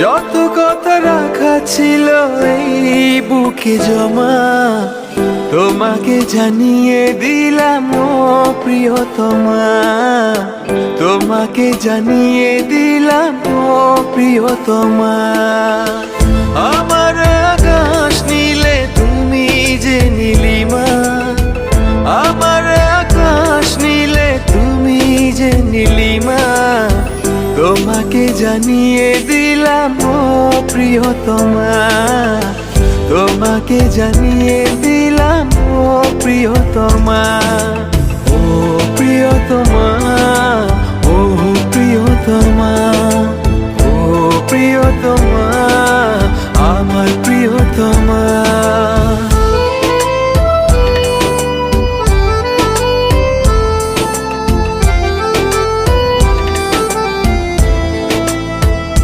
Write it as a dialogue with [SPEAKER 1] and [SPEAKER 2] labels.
[SPEAKER 1] যত কথা রাখা ছিল এই বুকে জমা, তোমাকে জানিয়ে দিলাম ও প্রিয়তমা। তোমাকে জানিয়ে দিলাম ও প্রিয়তমা। আমার আকাশ নীলে তুমি যে নীলিমা, আমার আকাশ নীলে তুমি যে নীলিমা। তোমাকে জানিয়ে দিলাম ও প্রিয়তমা। তোমাকে জানিয়ে দিলাম ও প্রিয়তমা। ও প্রিয়তমা, ও প্রিয়তমা, ও প্রিয়তমা।